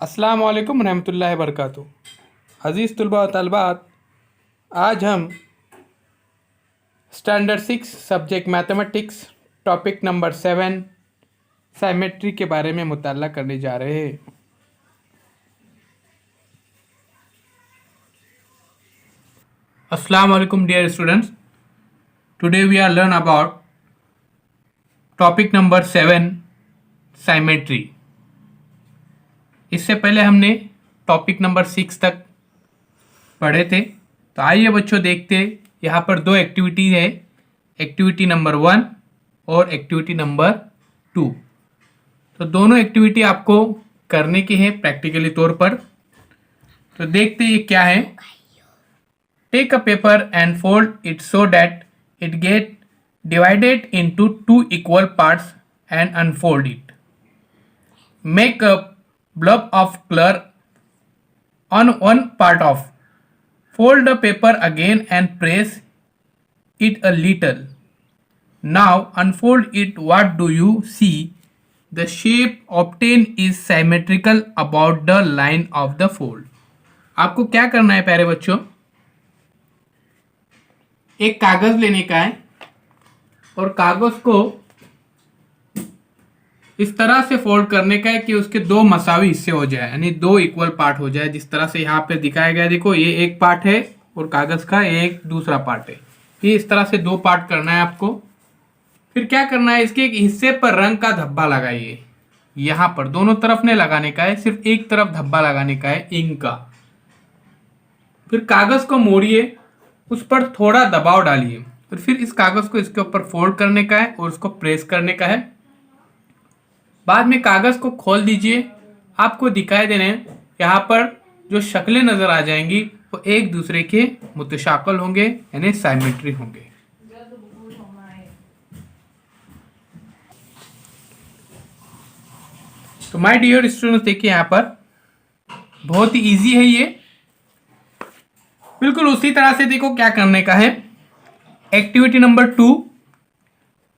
अस्सलाम वालेकुम रहमतुल्लाहि बरकातुहू। अज़ीज़ तलबा व तलबात, आज हम standard 6 subject mathematics topic number 7 symmetry के बारे में मुताल्ला करने जा रहे हैं। अस्सलाम वालेकुम dear students, today we are learn about topic number 7 symmetry. इससे पहले हमने टॉपिक नंबर 6 तक पढ़े थे। तो आइए बच्चों देखते, यहाँ पर दो एक्टिविटी है, एक्टिविटी नंबर 1 और एक्टिविटी नंबर 2। तो दोनों एक्टिविटी आपको करने की है प्रैक्टिकली तौर पर। तो देखते ये क्या है। Take a paper and fold it so that it get divided into 2 equal parts and unfold it. Make a blob of color on one part of. Fold the paper again and press it a little. Now unfold it. What do you see? The shape obtained is symmetrical about the line of the fold. आपको क्या करना है प्यारे बच्चों, एक कागज लेने का है और कागज को इस तरह से फोल्ड करने का है कि उसके दो मसावी हिस्से हो जाए, यानी 2 इक्वल पार्ट हो जाए। जिस तरह से यहाँ पे दिखाया गया, देखो ये एक पार्ट है और कागज का एक दूसरा पार्ट है। ये इस तरह से 2 पार्ट करना है आपको। फिर क्या करना है, इसके एक हिस्से पर रंग का धब्बा लगाइए। यहाँ पर दोनों तरफ नहीं लगाने का है, सिर्फ एक तरफ धब्बा लगाने का है इंक का। फिर कागज को मोड़िए, उस पर थोड़ा दबाव डालिए और फिर इस कागज को इसके ऊपर फोल्ड करने का है और उसको प्रेस करने का है। बाद में कागज को खोल दीजिए। आपको दिखाई दे रहे हैं यहाँ पर जो शक्लें नजर आ जाएंगी वो एक दूसरे के मुतशाकल होंगे, यानी साइमेट्री होंगे। तो माय डियर स्टूडेंट्स, देखिए यहाँ पर बहुत ही इजी है ये। बिल्कुल उसी तरह से देखो क्या करने का है। Activity number 2।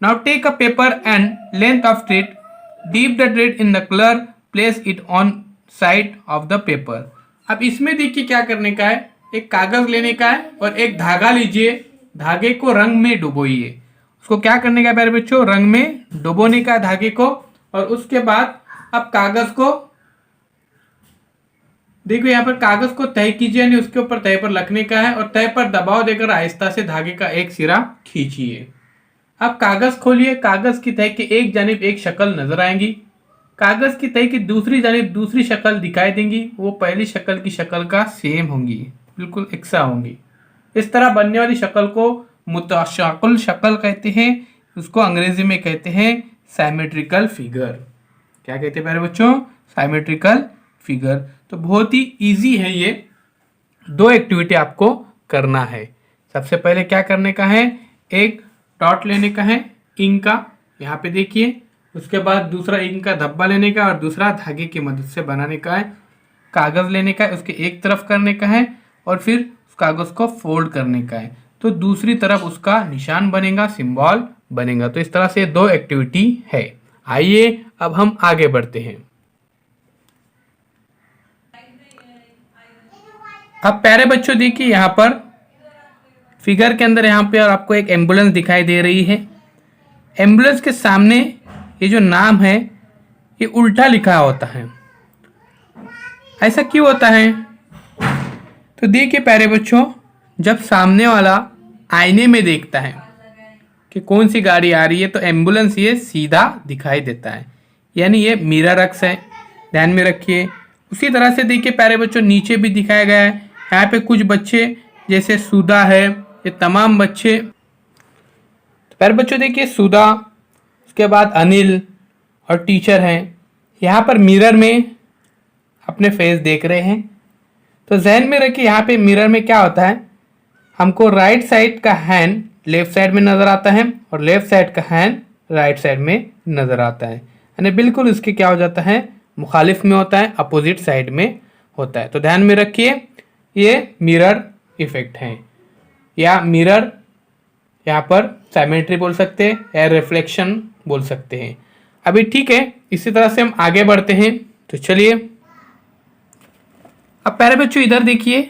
Now take a paper and length of thread, dip the thread in the colour, place it on side of the paper. अब इसमें देखिए क्या करने का है, एक कागज लेने का है और एक धागा लीजिए, धागे को रंग में डुबोइए। उसको क्या करने का है प्यारे बच्चों, रंग में डुबोने का धागे को। और उसके बाद अब कागज को देखो, यहाँ पर कागज को तय कीजिए, यानी उसके ऊपर तय पर रखने का है और तय पर दबाव देकर आहिस्ता से धागे का एक सिरा खींचिए। अब कागज खोलिए, कागज की तह के एक जानिब एक शक्ल नजर आएंगी, कागज की तह की दूसरी जानिब दूसरी शक्ल दिखाई देंगी। वो पहली शक्ल की शक्ल का सेम होंगी, बिल्कुल एकसा होंगी। इस तरह बनने वाली शक्ल को मुतशाकिल शक्ल कहते हैं। उसको अंग्रेजी में कहते हैं साइमेट्रिकल फिगर। क्या कहते हैं प्यारे बच्चों, साइमेट्रिकल फिगर। तो बहुत ही इजी है ये। 2 एक्टिविटी आपको करना है। सबसे पहले क्या करने का है, एक डॉट लेने का है इंक का, यहाँ पे देखिए। उसके बाद दूसरा इंक का धब्बा लेने का और दूसरा धागे की मदद से बनाने का है। कागज लेने का है, उसके एक तरफ करने का है और फिर उस कागज को फोल्ड करने का है, तो दूसरी तरफ उसका निशान बनेगा, सिंबल बनेगा। तो इस तरह से 2 एक्टिविटी है। आइए अब हम आगे बढ़ते हैं। अब प्यारे बच्चों देखिए, यहाँ पर फिगर के अंदर यहाँ पे आपको एक एम्बुलेंस दिखाई दे रही है। एम्बुलेंस के सामने ये जो नाम है ये उल्टा लिखा होता है। ऐसा क्यों होता है? तो देखिए प्यारे बच्चों, जब सामने वाला आईने में देखता है कि कौन सी गाड़ी आ रही है तो एम्बुलेंस ये सीधा दिखाई देता है, यानी ये मिरर अक्स है, ध्यान में रखिए। उसी तरह से देखिए प्यारे बच्चों, नीचे भी दिखाया गया है। यहाँ पे कुछ बच्चे जैसे सुधा है, ये तमाम बच्चे। तो प्यारे बच्चों देखिए, सुधा, उसके बाद अनिल और टीचर हैं। यहाँ पर मिरर में अपने फेस देख रहे हैं। तो जहन में रखिए, यहाँ पे मिरर में क्या होता है, हमको राइट साइड का हैंड लेफ्ट साइड में नज़र आता है और लेफ्ट साइड का हैंड राइट साइड में नज़र आता है, यानी बिल्कुल इसके क्या हो जाता है, मुखालिफ में होता है, अपोजिट साइड में होता है। तो ध्यान में रखिए, ये मिरर इफेक्ट है या मिरर यहाँ पर साइमेट्री बोल सकते हैं या रिफ्लेक्शन बोल सकते हैं। अभी ठीक है, इसी तरह से हम आगे बढ़ते हैं। तो चलिए अब प्यारे बच्चों इधर देखिए,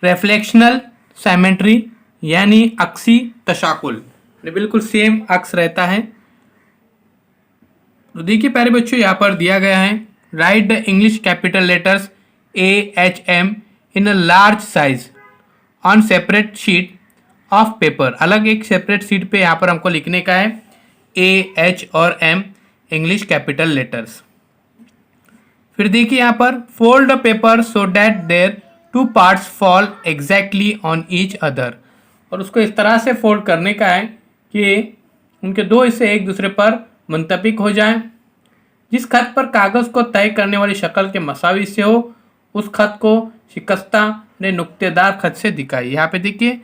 रेफ्लेक्शनल साइमेट्री यानी अक्षी तशाकुल, बिल्कुल सेम अक्स रहता है। तो देखिए प्यारे बच्चों यहाँ पर दिया गया है, right the English capital letters AHM in a large size on separate sheet of paper. अलग एक सेपरेट शीट पे यहाँ पर हमको लिखने का है AH और M इंग्लिश कैपिटल लेटर्स। फिर देखिए यहाँ पर fold the paper so that their two parts fall exactly on each other, और उसको इस तरह से फोल्ड करने का है कि उनके दो हिस्से एक दूसरे पर मुंतबिक हो जाएं। जिस खत पर कागज़ को तय करने वाली शक्ल के मसावी से हो, उस खत को शिकस्ता ने नुक्तेदार खत से दिखाई। यहाँ पे देखिए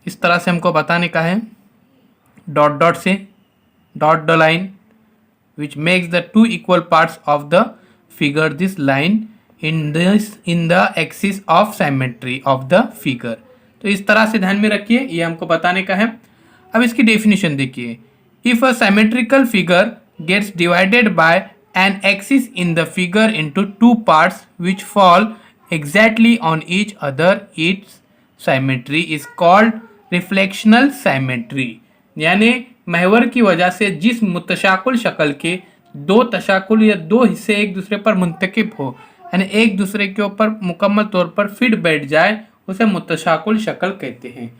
इस तरह से हमको बताने का है, डॉट डॉट से, dot the line which makes the two equal parts of the figure this line in the axis of symmetry of the figure। तो इस तरह से ध्यान में रखिए, ये हमको बताने का है। अब इसकी डेफिनेशन देखिए, if a symmetrical figure gets divided by an axis in the figure into two parts which fall exactly on each other, its symmetry is called reflectional symmetry। यानी महवर की वजह से जिस मुतशाकुल शक्ल के दो तशाकुल या दो हिस्से एक दूसरे पर मुंतकिब हो, यानी एक दूसरे के ऊपर मुकम्मल तौर पर फिट बैठ जाए, उसे मुतशाकुल शक्ल कहते हैं।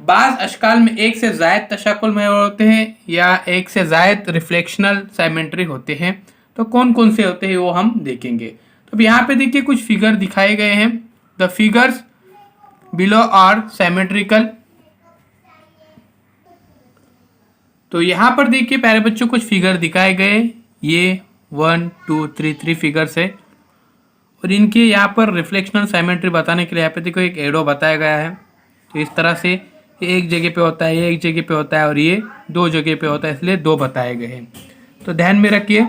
बाज़ अशकाल में एक से ज़ायद तशाकुल महवर होते हैं या एक से ज़ायद रिफ्लेक्शनल साइमेट्री होते हैं। तो कौन कौन से होते हैं वो हम देखेंगे। तो अब यहाँ पे देखिए कुछ फिगर दिखाए गए हैं। The figures below are symmetrical. तो यहाँ पर देखिए प्यारे बच्चों कुछ फिगर दिखाए गए, ये 1 2 3 3 फिगर्स है, और इनके यहाँ पर रिफ्लेक्शनल साइमेट्री बताने के लिए यहाँ पे देखो एक एरो बताया गया है। तो इस तरह से ये एक जगह पे होता है, ये एक जगह पे होता है, और ये दो जगह पे होता है, इसलिए दो बताए गए हैं। तो ध्यान में रखिए,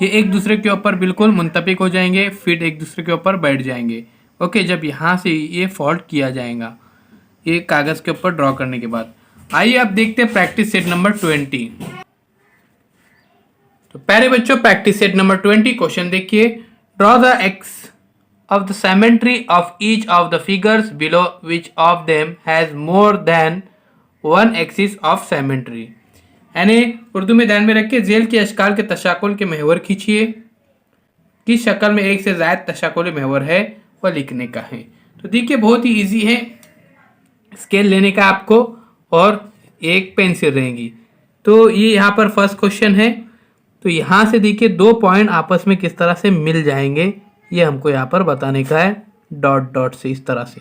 ये एक दूसरे के ऊपर बिल्कुल मुंतबिक हो जाएंगे, फिट एक दूसरे के ऊपर बैठ जाएंगे। ओके, जब यहाँ से ये फॉल्ट किया जाएगा ये कागज़ के ऊपर ड्रॉ करने के बाद। आइए अब देखते हैं प्रैक्टिस सेट नंबर 20। तो प्यारे बच्चों प्रैक्टिस सेट नंबर 20 क्वेश्चन देखिए, draw the x of the symmetry of each of the figures below which of them has more than one axis of symmetry. यानी उर्दू में ध्यान में रखिए, जेल के अशकाल के तशाकुल के महवर खींचिए, किस शक्ल में एक से ज़ायद तशाकुल महवर है वह लिखने का है। तो देखिए बहुत ही इजी है, स्केल लेने का आपको और एक पेंसिल रहेगी। तो ये यहाँ पर फर्स्ट क्वेश्चन है। तो यहाँ से देखिए दो पॉइंट आपस में किस तरह से मिल जाएंगे ये हमको यहाँ पर बताने का है, डॉट डॉट से। इस तरह से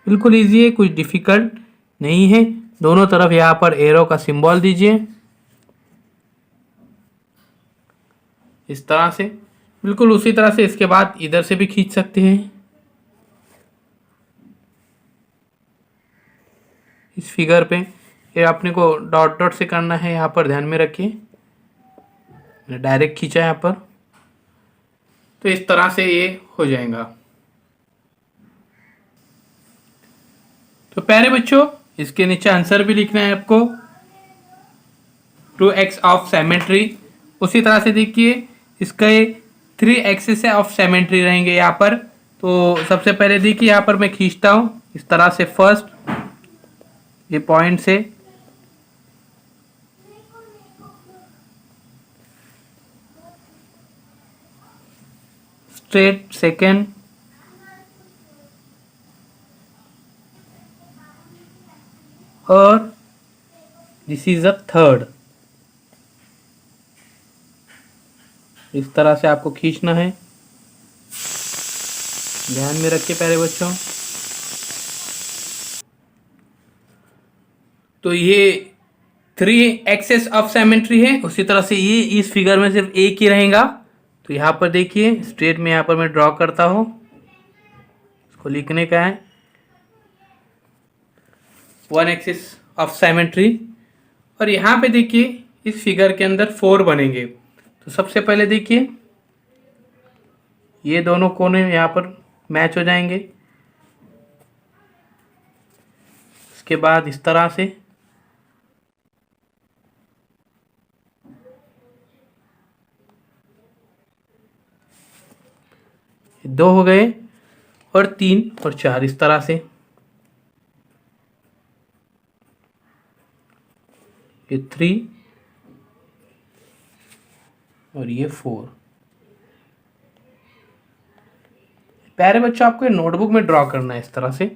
बिल्कुल इजी है, कुछ डिफिकल्ट नहीं है। दोनों तरफ यहाँ पर एरो का सिंबल दीजिए इस तरह से, बिल्कुल उसी तरह से। इसके बाद इधर से भी खींच सकते हैं इस फिगर पे। ये अपने को डॉट डॉट से करना है, यहाँ पर ध्यान में रखिए, डायरेक्ट खींचा यहाँ पर, तो इस तरह से ये हो जाएगा। तो प्यारे बच्चों इसके नीचे आंसर भी लिखना है आपको, 2x ऑफ सिमेट्री। उसी तरह से देखिए इसका 3 एक्सिस ऑफ सिमेट्री रहेंगे यहाँ पर। तो सबसे पहले देखिए यहाँ पर मैं खींचता हूँ इस तरह से, फर्स्ट ये पॉइंट से स्ट्रेट, सेकेंड, और दिस इज अ थर्ड। इस तरह से आपको खींचना है, ध्यान में रखिए प्यारे बच्चों। तो ये 3 एक्सेस ऑफ सिमेट्री है। उसी तरह से ये इस फिगर में सिर्फ एक ही रहेगा। तो यहाँ पर देखिए स्ट्रेट में यहाँ पर मैं ड्रॉ करता हूँ, इसको लिखने का है 1 एक्सिस ऑफ सिमेट्री। और यहाँ पे देखिए इस फिगर के अंदर 4 बनेंगे। तो सबसे पहले देखिए ये दोनों कोने यहाँ पर मैच हो जाएंगे। इसके बाद इस तरह से 2 हो गए और 3 और 4 इस तरह से, ये 3 और ये 4। प्यारे बच्चों आपको ये नोटबुक में ड्रॉ करना है इस तरह से।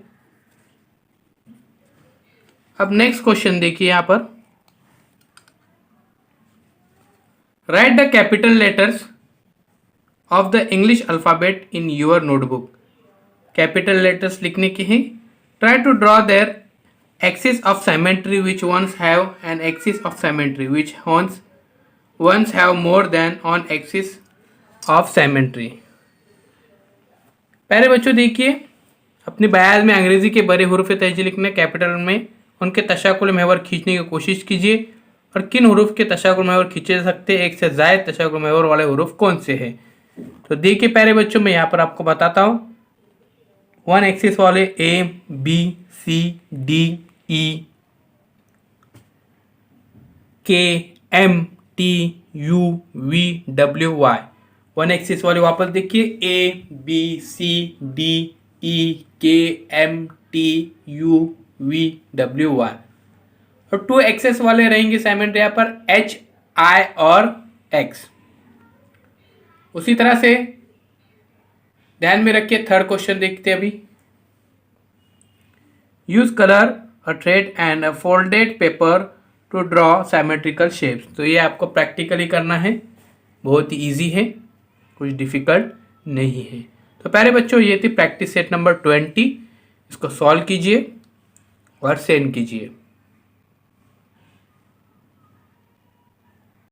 अब नेक्स्ट क्वेश्चन देखिए यहाँ पर, write the capital letters of the English alphabet in your notebook. Capital letters लिखने के हैं। Try to draw their axis of symmetry which ones have an axis of symmetry which ones have more than one axis of symmetry. प्यारे बच्चों देखिए, अपने बयान में अंग्रेजी के बड़े हरूफ तहजी लिखने कैपिटल में उनके तशाकुल महवर खींचने की कोशिश कीजिए और किन हरूफ के तशाकुल महवर खींचे जा सकते हैं, एक से ज़ायद तशाकुल महवर वाले हरूफ कौन से हैं। तो देखिए प्यारे बच्चों, मैं यहाँ पर आपको बताता हूँ। 1 एक्सिस वाले A B C D E K M T U V W Y। 1 axis वाले वापस देखिए A B C D E K M T U V W Y। और 2 एक्सेस वाले रहेंगे सेगमेंट यहाँ पर H I और X। उसी तरह से ध्यान में रखिए, थर्ड क्वेश्चन देखते हैं अभी। Use colour a thread and a folded paper two draw symmetrical shapes. तो ये आपको प्रैक्टिकली करना है, बहुत ही ईजी है, कुछ डिफिकल्ट नहीं है। तो प्यारे बच्चों ये थी प्रैक्टिस सेट नंबर 20। इसको सॉल्व कीजिए और सेंड कीजिए।